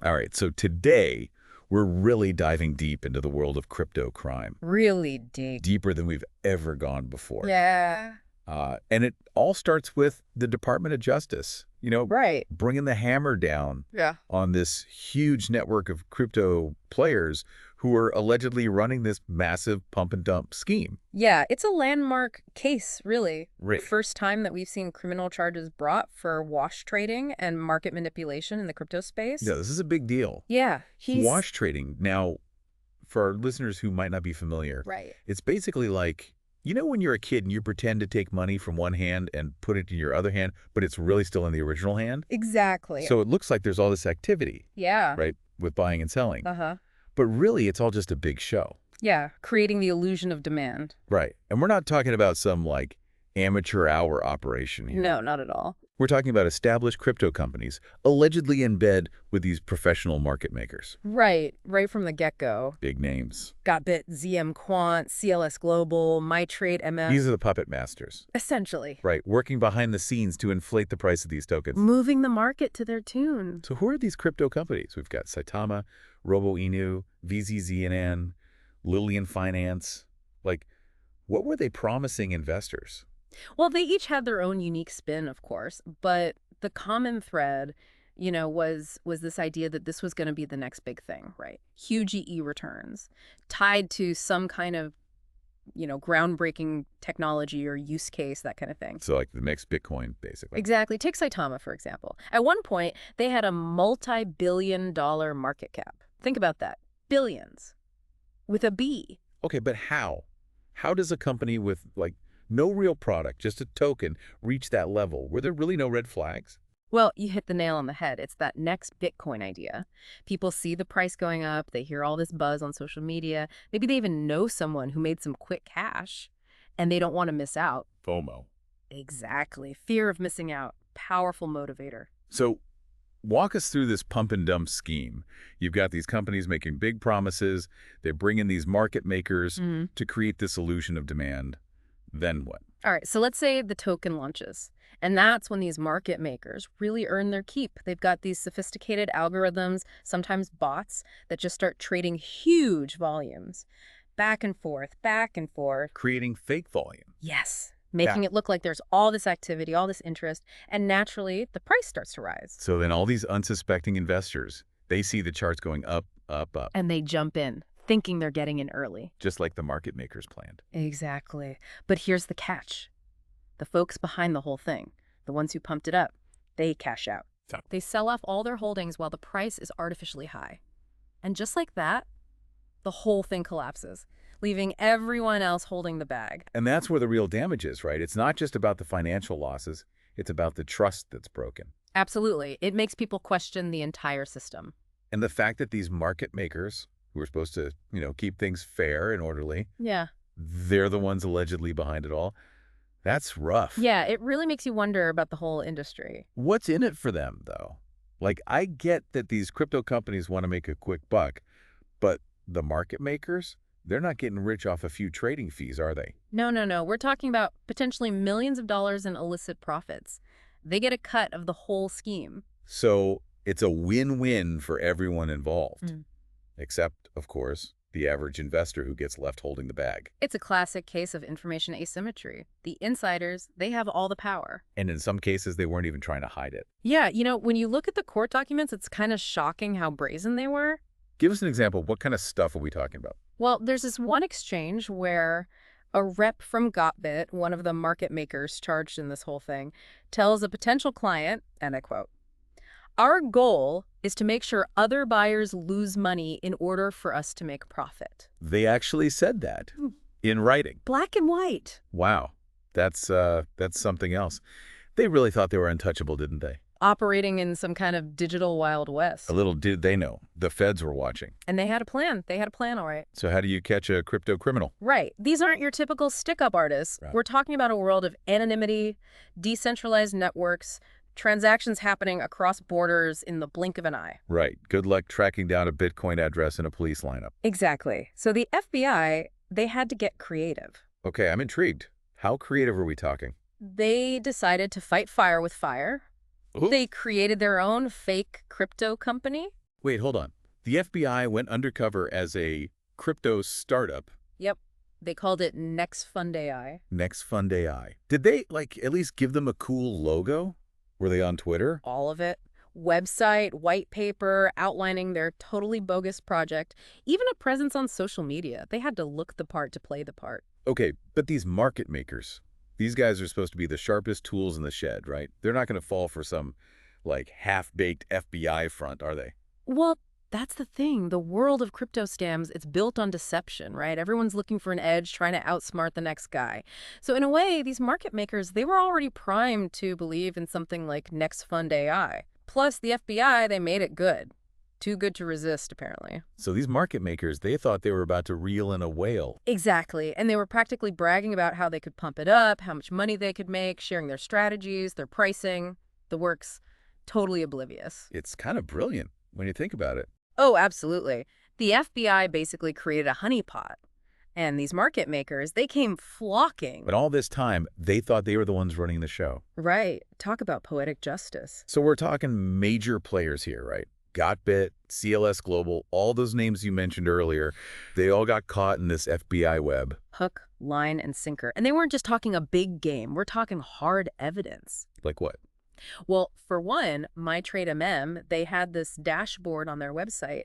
All right, so today we're really diving deep into the world of crypto crime, Really deep. deeper than we've ever gone before. Yeah. And it all starts with the Department of Justice, Right. bringing the hammer down Yeah. on this huge network of crypto players who are allegedly running this massive pump and dump scheme. Yeah, it's a landmark case, really. Right. First time that we've seen criminal charges brought for wash trading and market manipulation in the crypto space. Yeah, this is a big deal. Yeah, Wash trading. Now, for our listeners who might not be familiar, Right. it's basically like, when you're a kid and you pretend to take money from one hand and put it in your other hand, but it's really still in the original hand? Exactly. So it looks like there's all this activity, Yeah. right, with buying and selling. Uh-huh. But really, it's all just a big show. Yeah, creating the illusion of demand. Right. And we're not talking about some, amateur hour operation here. No, not at all. We're talking about established crypto companies allegedly in bed with these professional market makers. Right from the get-go. Big names. Gotbit, ZM Quant, CLS Global, MyTrade MF. These are the puppet masters. Essentially. Right, working behind the scenes to inflate the price of these tokens. Moving the market to their tune. So who are these crypto companies? We've got Saitama, RoboInu, VZZNN, Lillian Finance. What were they promising investors? Well, they each had their own unique spin, of course, but the common thread, was this idea that this was going to be the next big thing, right? Huge EE returns tied to some kind of, groundbreaking technology or use case, that kind of thing. So the next Bitcoin, basically. Exactly. Take Saitama, for example. At one point, they had a multi-billion-dollar market cap. Think about that. Billions. With a B. Okay, but how? How does a company with, no real product, just a token, reach that level? Were there really no red flags? Well, you hit the nail on the head. It's that next Bitcoin idea. People see the price going up. They hear all this buzz on social media. Maybe they even know someone who made some quick cash, and they don't want to miss out. FOMO. Exactly. Fear of missing out. Powerful motivator. So walk us through this pump and dump scheme. You've got these companies making big promises. They bring in these market makers to create this illusion of demand. Then what? All right, so let's say the token launches. And that's when these market makers really earn their keep. They've got these sophisticated algorithms, sometimes bots, that just start trading huge volumes. Back and forth, back and forth. Creating fake volume. Yes. Making it look like there's all this activity, all this interest, and naturally, the price starts to rise. So then all these unsuspecting investors, they see the charts going up, up, up. And they jump in, thinking they're getting in early. Just like the market makers planned. Exactly. But here's the catch. The folks behind the whole thing, the ones who pumped it up, they cash out. They sell off all their holdings while the price is artificially high. And just like that, the whole thing collapses, leaving everyone else holding the bag. And that's where the real damage is, right? It's not just about the financial losses. It's about the trust that's broken. Absolutely. It makes people question the entire system. And the fact that these market makers, who are supposed to, keep things fair and orderly, they're the ones allegedly behind it all. That's rough. Yeah, it really makes you wonder about the whole industry. What's in it for them, though? I get that these crypto companies want to make a quick buck, but the market makers, they're not getting rich off a few trading fees, are they? No. We're talking about potentially millions of dollars in illicit profits. They get a cut of the whole scheme. So it's a win-win for everyone involved, except, of course, the average investor who gets left holding the bag. It's a classic case of information asymmetry. The insiders, they have all the power. And in some cases, they weren't even trying to hide it. Yeah, when you look at the court documents, it's kind of shocking how brazen they were. Give us an example. What kind of stuff are we talking about? Well, there's this one exchange where a rep from Gotbit, one of the market makers charged in this whole thing, tells a potential client, and I quote, "Our goal is to make sure other buyers lose money in order for us to make profit." They actually said that in writing. Black and white. Wow. That's something else. They really thought they were untouchable, didn't they? Operating in some kind of digital Wild West. A little did they know. The feds were watching. And they had a plan. All right. So how do you catch a crypto criminal? Right. These aren't your typical stick-up artists. Right. We're talking about a world of anonymity, decentralized networks, transactions happening across borders in the blink of an eye. Right. Good luck tracking down a Bitcoin address in a police lineup. Exactly. So the FBI, they had to get creative. Okay, I'm intrigued. How creative are we talking? They decided to fight fire with fire. Ooh. They created their own fake crypto company. Wait, hold on. The FBI went undercover as a crypto startup, Yep. They called it Next Fund AI. Next Fund AI. Did they, like, at least give them a cool logo? Were they on Twitter? All of it. Website, white paper, outlining their totally bogus project, even a presence on social media. They had to look the part to play the part. Okay, but these market makers, these guys are supposed to be the sharpest tools in the shed, right? They're not going to fall for some, like, half-baked FBI front, are they? Well, that's the thing. The world of crypto scams, it's built on deception, right? Everyone's looking for an edge, trying to outsmart the next guy. So in a way, these market makers, they were already primed to believe in something like Next Fund AI. Plus, the FBI, they made it good. Too good to resist, apparently. So these market makers, they thought they were about to reel in a whale. Exactly. And they were practically bragging about how they could pump it up, how much money they could make, sharing their strategies, their pricing, the works. Totally oblivious. It's kind of brilliant when you think about it. Oh, absolutely. The FBI basically created a honeypot. And these market makers, they came flocking. But all this time, they thought they were the ones running the show. Right. Talk about poetic justice. So we're talking major players here, right? Gotbit, CLS Global, all those names you mentioned earlier, they all got caught in this FBI web. Hook, line, and sinker. And they weren't just talking a big game. We're talking hard evidence. Like what? Well, for one, MyTradeMM, they had this dashboard on their website.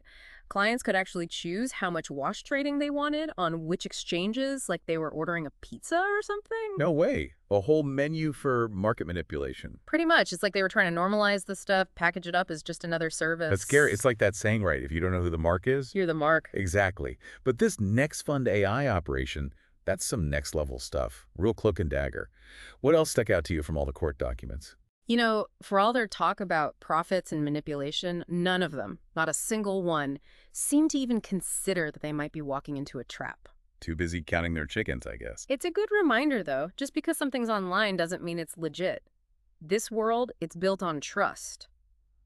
Clients could actually choose how much wash trading they wanted on which exchanges, like they were ordering a pizza or something. No way. A whole menu for market manipulation. Pretty much. It's like they were trying to normalize the stuff, package it up as just another service. That's scary. It's like that saying, right? If you don't know who the mark is. You're the mark. Exactly. But this Next Fund AI operation, that's some next level stuff. Real cloak and dagger. What else stuck out to you from all the court documents? You know, for all their talk about profits and manipulation, none of them, not a single one, seemed to even consider that they might be walking into a trap. Too busy counting their chickens, I guess. It's a good reminder, though. Just because something's online doesn't mean it's legit. This world, it's built on trust.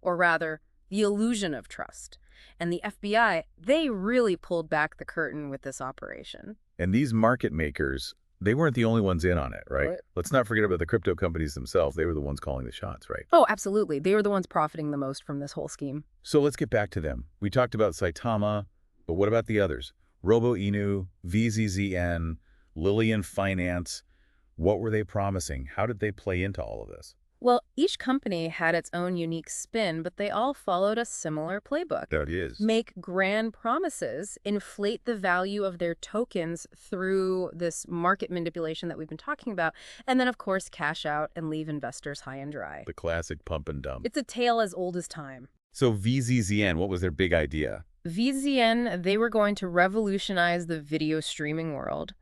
Or rather, the illusion of trust. And the FBI, they really pulled back the curtain with this operation. And these market makers, they weren't the only ones in on it, right? Right. Let's not forget about the crypto companies themselves. They were the ones calling the shots, right? Oh, absolutely. They were the ones profiting the most from this whole scheme. So let's get back to them. We talked about Saitama, but what about the others? Robo Inu, VZZN, Lillian Finance. What were they promising? How did they play into all of this? Well, each company had its own unique spin, but they all followed a similar playbook. That is. Make grand promises, inflate the value of their tokens through this market manipulation that we've been talking about, and then, of course, cash out and leave investors high and dry. The classic pump and dump. It's a tale as old as time. So VZZN, what was their big idea? VZN, they were going to revolutionize the video streaming world.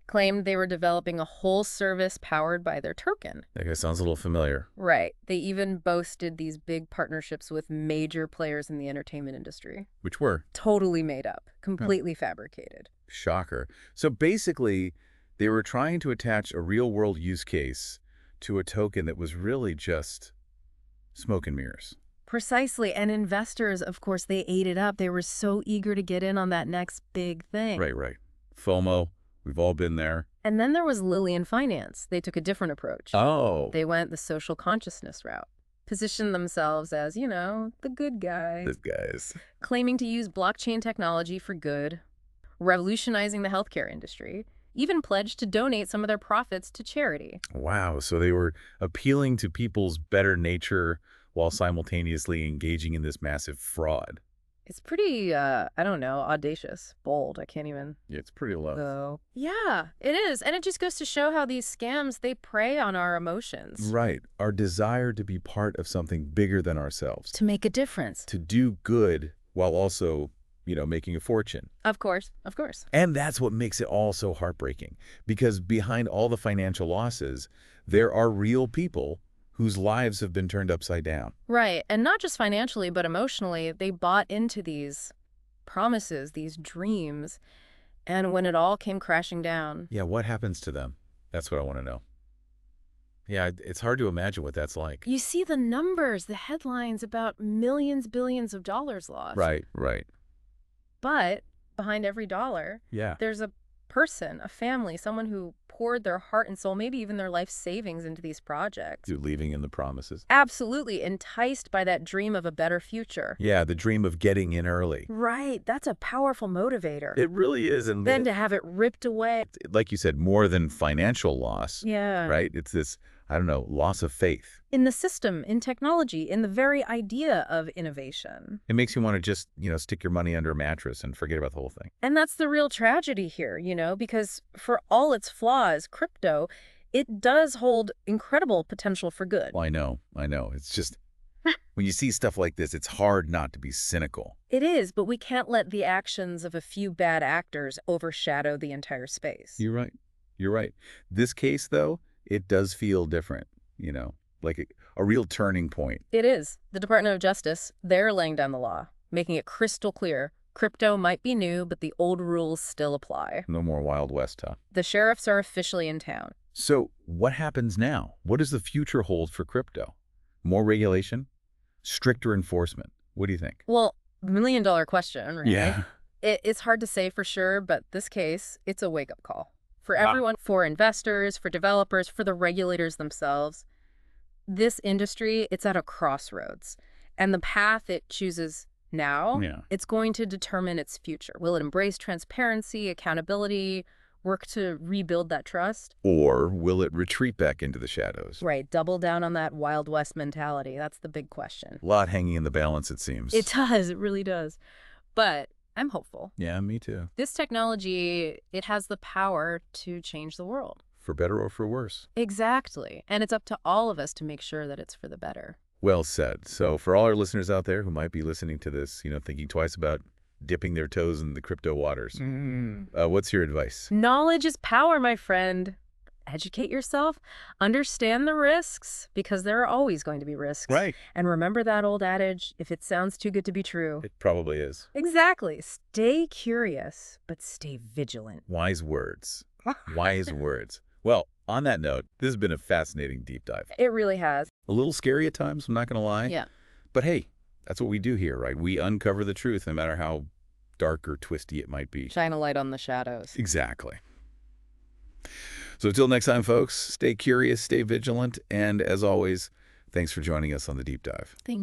Claimed they were developing a whole service powered by their token. That guy sounds a little familiar. Right. They even boasted these big partnerships with major players in the entertainment industry. Which were? Totally made up. Completely fabricated. Shocker. So basically, they were trying to attach a real-world use case to a token that was really just smoke and mirrors. Precisely. And investors, of course, they ate it up. They were so eager to get in on that next big thing. Right. FOMO. We've all been there. And then there was Lillian Finance. They took a different approach. Oh. They went the social consciousness route. Positioned themselves as, you know, the good guys. These guys. Claiming to use blockchain technology for good. Revolutionizing the healthcare industry. Even pledged to donate some of their profits to charity. Wow. So they were appealing to people's better nature while simultaneously engaging in this massive fraud. It's pretty, I don't know, audacious, bold. I can't even. Yeah, it's pretty low. So, yeah, it is. And it just goes to show how these scams, they prey on our emotions. Right. Our desire to be part of something bigger than ourselves. To make a difference. To do good while also, making a fortune. Of course. And that's what makes it all so heartbreaking. Because behind all the financial losses, there are real people whose lives have been turned upside down. Right. And not just financially, but emotionally, they bought into these promises, these dreams. And when it all came crashing down. Yeah, what happens to them? That's what I want to know. Yeah, it's hard to imagine what that's like. You see the numbers, the headlines about millions, billions of dollars lost. Right. But behind every dollar, Yeah. there's a person, a family, someone who poured their heart and soul, maybe even their life savings into these projects. You're leaving in the promises. Absolutely enticed by that dream of a better future. Yeah, the dream of getting in early. Right. That's a powerful motivator. It really is. And Then to have it ripped away. like you said, more than financial loss, Yeah. right? It's this, I don't know, loss of faith. In the system, in technology, in the very idea of innovation. It makes you want to just, stick your money under a mattress and forget about the whole thing. And that's the real tragedy here, because for all its flaws, crypto, it does hold incredible potential for good. Well, I know. It's just, when you see stuff like this, it's hard not to be cynical. It is, but we can't let the actions of a few bad actors overshadow the entire space. You're right. This case, though, it does feel different, like a real turning point. It is. The Department of Justice, they're laying down the law, making it crystal clear. Crypto might be new, but the old rules still apply. No more Wild West, huh? The sheriffs are officially in town. So what happens now? What does the future hold for crypto? More regulation? Stricter enforcement? What do you think? Well, $1 million question, right? Yeah. It's hard to say for sure, but this case, it's a wake-up call. For everyone, for investors, for developers, for the regulators themselves. This industry, it's at a crossroads. And the path it chooses now, it's going to determine its future. Will it embrace transparency, accountability, work to rebuild that trust? Or will it retreat back into the shadows? Right, double down on that Wild West mentality. That's the big question. A lot hanging in the balance, it seems. It does, it really does. But I'm hopeful. Yeah, me too. This technology, it has the power to change the world. For better or for worse. Exactly. And it's up to all of us to make sure that it's for the better. Well said. So for all our listeners out there who might be listening to this, thinking twice about dipping their toes in the crypto waters, what's your advice? Knowledge is power, my friend. Educate yourself. Understand the risks, because there are always going to be risks. Right. And remember that old adage, if it sounds too good to be true. It probably is. Exactly. Stay curious, but stay vigilant. Wise words. Wise words. Well, on that note, this has been a fascinating deep dive. It really has. A little scary at times, I'm not going to lie. Yeah. But hey, that's what we do here, right? We uncover the truth, no matter how dark or twisty it might be. Shine a light on the shadows. Exactly. So until next time, folks, stay curious, stay vigilant, and as always, thanks for joining us on the deep dive. Thank